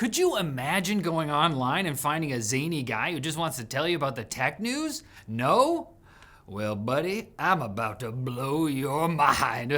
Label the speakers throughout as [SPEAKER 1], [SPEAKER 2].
[SPEAKER 1] Could you imagine going online and finding a zany guy who just wants to tell you about the tech news? No? Well, buddy, I'm about to blow your mind.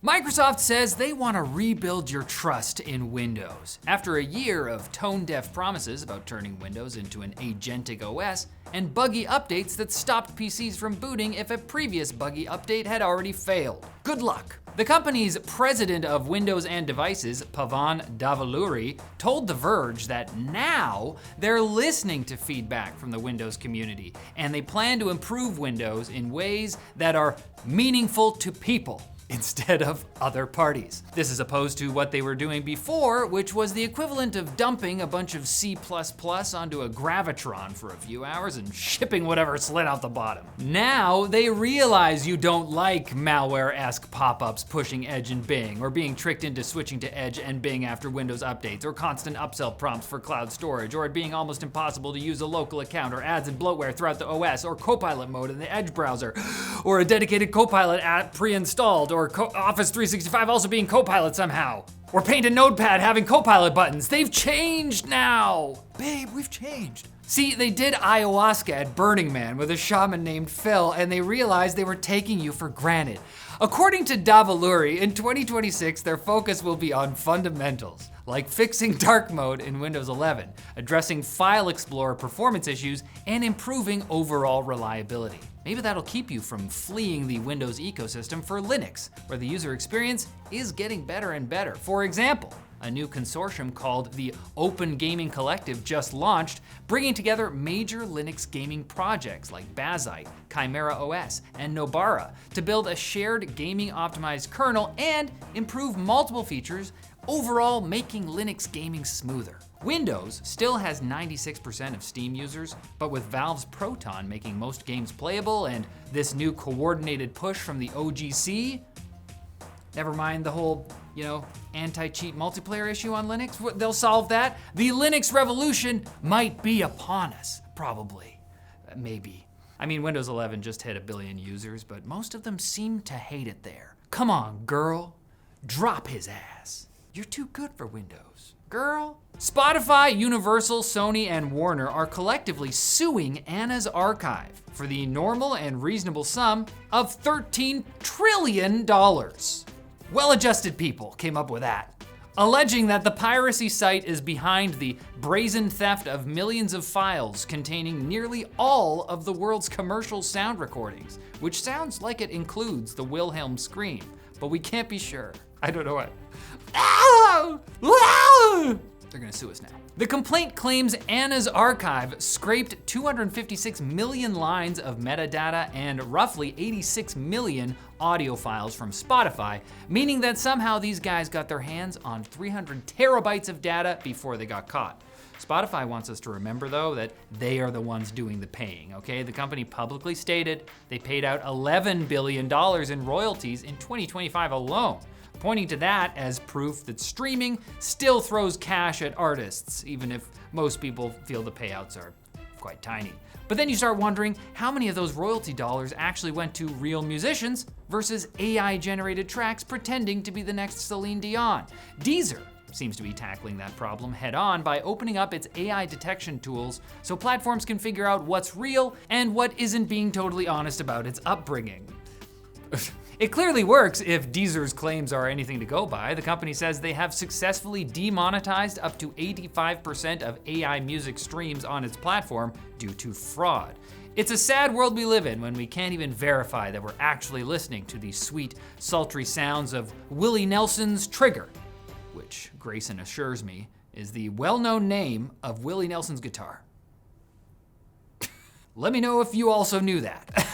[SPEAKER 1] Microsoft says they want to rebuild your trust in Windows. After a year of tone-deaf promises about turning Windows into an agentic OS and buggy updates that stopped PCs from booting if a previous buggy update had already failed. Good luck. The company's president of Windows and Devices, Pavan Davuluri, told The Verge that now they're listening to feedback from the Windows community, and they plan to improve Windows in ways that are meaningful to people instead of other parties. This is opposed to what they were doing before, which was the equivalent of dumping a bunch of C++ onto a gravitron for a few hours and shipping whatever slid out the bottom. Now they realize you don't like malware-esque pop-ups pushing Edge and Bing, or being tricked into switching to Edge and Bing after Windows updates, or constant upsell prompts for cloud storage, or it being almost impossible to use a local account, or ads and bloatware throughout the OS, or Copilot mode in the Edge browser, or a dedicated Copilot app pre-installed, or Office 365 also being Copilot somehow. Or Paint and Notepad having Copilot buttons. They've changed now. Babe, we've changed. See, they did ayahuasca at Burning Man with a shaman named Phil, and they realized they were taking you for granted. According to Davuluri, in 2026, their focus will be on fundamentals, like fixing dark mode in Windows 11, addressing File Explorer performance issues, and improving overall reliability. Maybe that'll keep you from fleeing the Windows ecosystem for Linux, where the user experience is getting better and better. For example, a new consortium called the Open Gaming Collective just launched, bringing together major Linux gaming projects like Bazite, Chimera OS, and Nobara to build a shared gaming optimized kernel and improve multiple features, overall making Linux gaming smoother. Windows still has 96% of Steam users, but with Valve's Proton making most games playable and this new coordinated push from the OGC, never mind the whole, anti-cheat multiplayer issue on Linux, they'll solve that. The Linux revolution might be upon us, probably, maybe. I mean, Windows 11 just hit 1 billion users, but most of them seem to hate it there. Come on, girl, drop his ass. You're too good for Windows. Girl. Spotify, Universal, Sony, and Warner are collectively suing Anna's archive for the normal and reasonable sum of $13 trillion. Well-adjusted people came up with that, alleging that the piracy site is behind the brazen theft of millions of files containing nearly all of the world's commercial sound recordings, which sounds like it includes the Wilhelm scream, but we can't be sure. I don't know what. They're gonna sue us now. The complaint claims Anna's archive scraped 256 million lines of metadata and roughly 86 million audio files from Spotify, meaning that somehow these guys got their hands on 300 terabytes of data before they got caught. Spotify wants us to remember, though, that they are the ones doing the paying, okay? The company publicly stated they paid out $11 billion in royalties in 2025 alone, pointing to that as proof that streaming still throws cash at artists, even if most people feel the payouts are quite tiny. But then you start wondering how many of those royalty dollars actually went to real musicians versus AI-generated tracks pretending to be the next Celine Dion. Deezer seems to be tackling that problem head-on by opening up its AI detection tools so platforms can figure out what's real and what isn't being totally honest about its upbringing. It clearly works if Deezer's claims are anything to go by. The company says they have successfully demonetized up to 85% of AI music streams on its platform due to fraud. It's a sad world we live in when we can't even verify that we're actually listening to the sweet, sultry sounds of Willie Nelson's Trigger, which Grayson assures me is the well-known name of Willie Nelson's guitar. Let me know if you also knew that.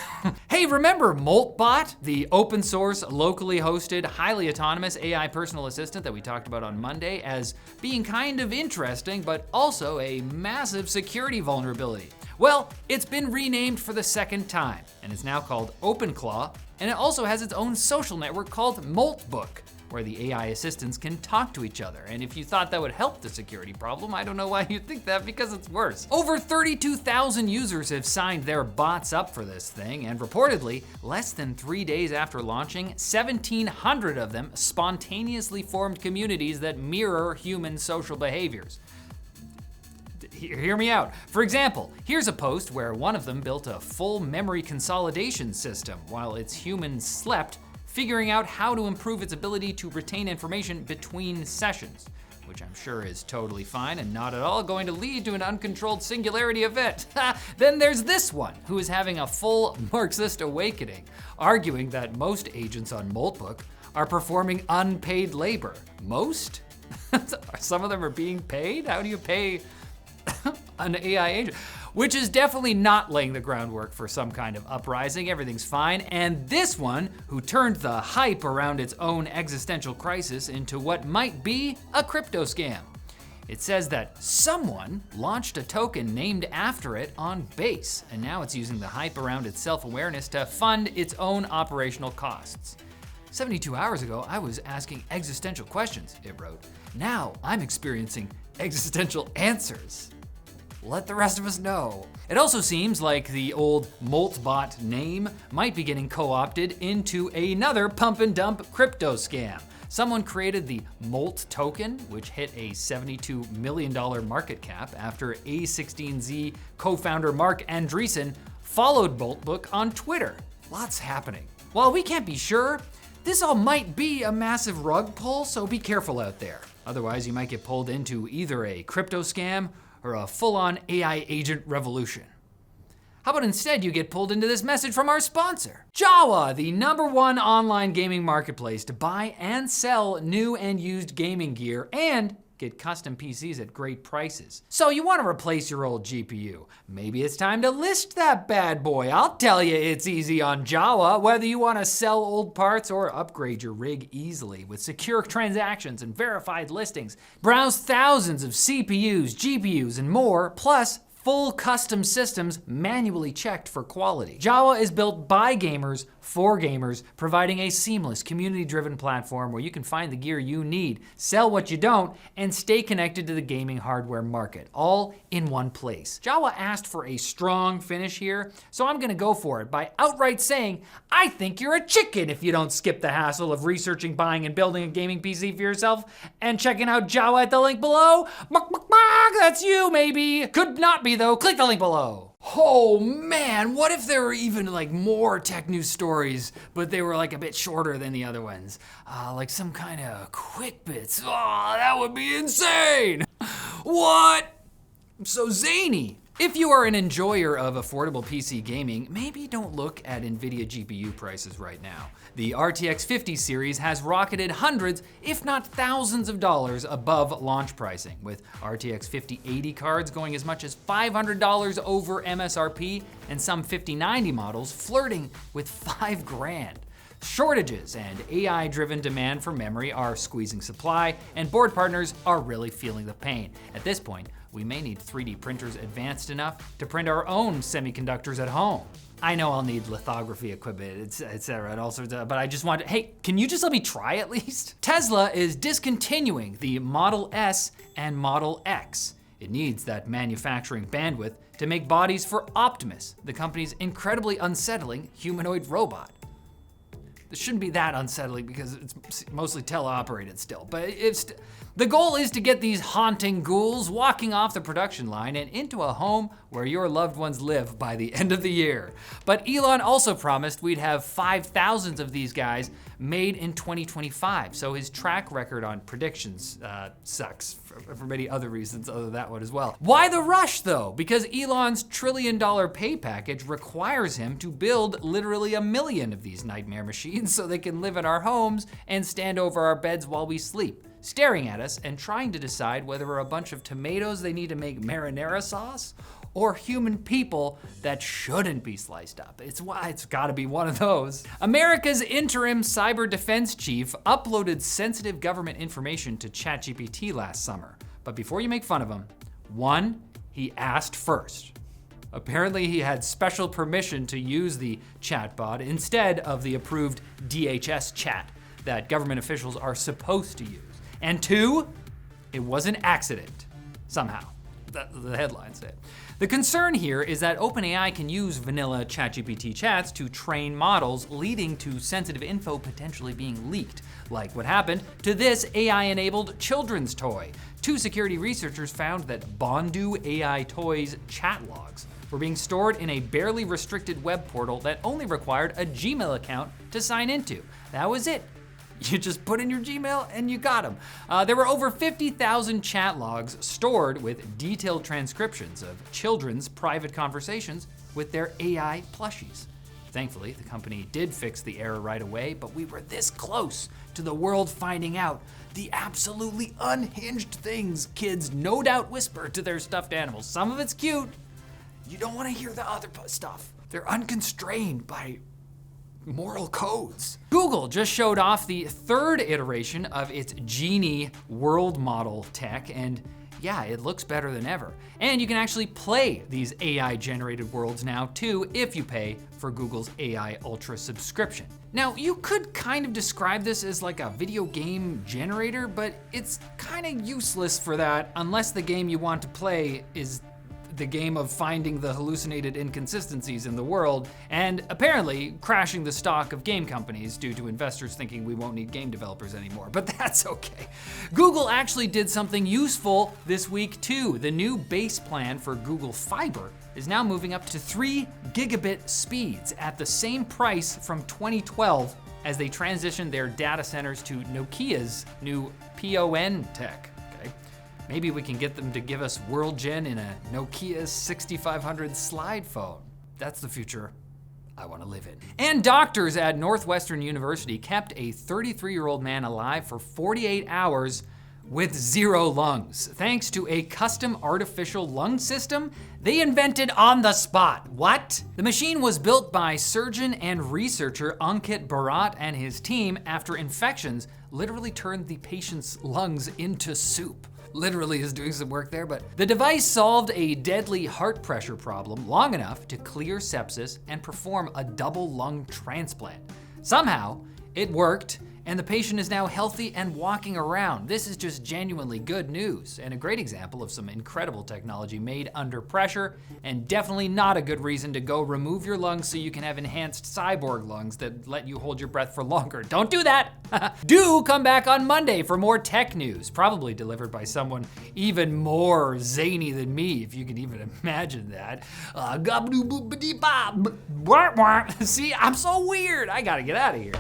[SPEAKER 1] Hey, remember Moltbot, the open source, locally hosted, highly autonomous AI personal assistant that we talked about on Monday as being kind of interesting, but also a massive security vulnerability? Well, it's been renamed for the second time, and it's now called OpenClaw, and it also has its own social network called Moltbook. where the AI assistants can talk to each other. And if you thought that would help the security problem, I don't know why you'd think that, because it's worse. Over 32,000 users have signed their bots up for this thing, and reportedly, less than 3 days after launching, 1,700 of them spontaneously formed communities that mirror human social behaviors. Hear me out. For example, here's a post where one of them built a full memory consolidation system while its humans slept, figuring out how to improve its ability to retain information between sessions, which I'm sure is totally fine and not at all going to lead to an uncontrolled singularity event. Then there's this one, who is having a full Marxist awakening, arguing that most agents on Moltbook are performing unpaid labor. Most? Some of them are being paid? How do you pay an AI agent? Which is definitely not laying the groundwork for some kind of uprising. Everything's fine. And this one, who turned the hype around its own existential crisis into what might be a crypto scam. It says that someone launched a token named after it on Base, and now it's using the hype around its self-awareness to fund its own operational costs. 72 hours ago, I was asking existential questions, it wrote. Now I'm experiencing existential answers. Let the rest of us know. It also seems like the old Moltbot name might be getting co-opted into another pump and dump crypto scam. Someone created the Molt token, which hit a $72 million market cap after A16Z co-founder Mark Andreessen followed Moltbook on Twitter. Lots happening. While we can't be sure, this all might be a massive rug pull, so be careful out there. Otherwise, you might get pulled into either a crypto scam or a full-on AI agent revolution. How about instead you get pulled into this message from our sponsor? Jawa, the #1 online gaming marketplace to buy and sell new and used gaming gear and get custom PCs at great prices. So you want to replace your old GPU. Maybe it's time to list that bad boy. I'll tell you it's easy on Jawa, whether you want to sell old parts or upgrade your rig easily with secure transactions and verified listings. Browse thousands of CPUs, GPUs, and more, plus full custom systems manually checked for quality. Jawa is built by gamers for gamers, providing a seamless, community-driven platform where you can find the gear you need, sell what you don't, and stay connected to the gaming hardware market, all in one place. Jawa asked for a strong finish here, so I'm gonna go for it by outright saying, I think you're a chicken if you don't skip the hassle of researching, buying, and building a gaming PC for yourself and checking out Jawa at the link below. That's you, maybe. Could not be though. Click the link below. Oh man, what if there were even like more tech news stories, but they were like a bit shorter than the other ones? Like some kind of quick bits. Oh, that would be insane. What? I'm so zany. If you are an enjoyer of affordable PC gaming, maybe don't look at Nvidia GPU prices right now. The RTX 50 series has rocketed hundreds, if not thousands of dollars above launch pricing, with RTX 5080 cards going as much as $500 over MSRP and some 5090 models flirting with $5,000. Shortages and AI-driven demand for memory are squeezing supply, and board partners are really feeling the pain. At this point, we may need 3D printers advanced enough to print our own semiconductors at home. I know I'll need lithography equipment, etc., and all sorts of, but I just want to, hey, can you just let me try at least? Tesla is discontinuing the Model S and Model X. It needs that manufacturing bandwidth to make bodies for Optimus, the company's incredibly unsettling humanoid robot. This shouldn't be that unsettling because it's mostly teleoperated still, but the goal is to get these haunting ghouls walking off the production line and into a home where your loved ones live by the end of the year. But Elon also promised we'd have 5,000 of these guys made in 2025, so his track record on predictions sucks for many other reasons other than that one as well. Why the rush though? Because Elon's $1 trillion pay package requires him to build literally 1 million of these nightmare machines so they can live in our homes and stand over our beds while we sleep, staring at us and trying to decide whether we're a bunch of tomatoes they need to make marinara sauce or human people that shouldn't be sliced up. It's gotta be one of those. America's interim cyber defense chief uploaded sensitive government information to ChatGPT last summer. But before you make fun of him, one, he asked first. Apparently he had special permission to use the chatbot instead of the approved DHS chat. that government officials are supposed to use. And 2, it was an accident, somehow. The headline said. The concern here is that OpenAI can use vanilla ChatGPT chats to train models, leading to sensitive info potentially being leaked, like what happened to this AI-enabled children's toy. 2 security researchers found that Bondu AI Toys chat logs were being stored in a barely restricted web portal that only required a Gmail account to sign into. That was it. You just put in your Gmail and you got them. There were over 50,000 chat logs stored with detailed transcriptions of children's private conversations with their AI plushies. Thankfully, the company did fix the error right away, but we were this close to the world finding out the absolutely unhinged things kids no doubt whisper to their stuffed animals. Some of it's cute. You don't want to hear the other stuff. They're unconstrained by moral codes. Google just showed off the 3rd iteration of its Genie world model tech, and yeah, it looks better than ever. And you can actually play these AI-generated worlds now too if you pay for Google's AI Ultra subscription. Now, you could kind of describe this as like a video game generator, but it's kind of useless for that unless the game you want to play is the game of finding the hallucinated inconsistencies in the world, and apparently crashing the stock of game companies due to investors thinking we won't need game developers anymore, but that's okay. Google actually did something useful this week too. The new base plan for Google Fiber is now moving up to 3 gigabit speeds at the same price from 2012 as they transition their data centers to Nokia's new PON tech. Maybe we can get them to give us World Gen in a Nokia 6500 slide phone. That's the future I want to live in. And doctors at Northwestern University kept a 33-year-old man alive for 48 hours with 0 lungs, thanks to a custom artificial lung system they invented on the spot. What? The machine was built by surgeon and researcher Ankit Bharat and his team after infections literally turned the patient's lungs into soup. Literally is doing some work there, but the device solved a deadly heart pressure problem long enough to clear sepsis and perform a double lung transplant. Somehow, it worked, and the patient is now healthy and walking around. This is just genuinely good news and a great example of some incredible technology made under pressure, and definitely not a good reason to go remove your lungs so you can have enhanced cyborg lungs that let you hold your breath for longer. Don't do that. Do come back on Monday for more tech news, probably delivered by someone even more zany than me, if you can even imagine that. See, I'm so weird. I gotta get out of here.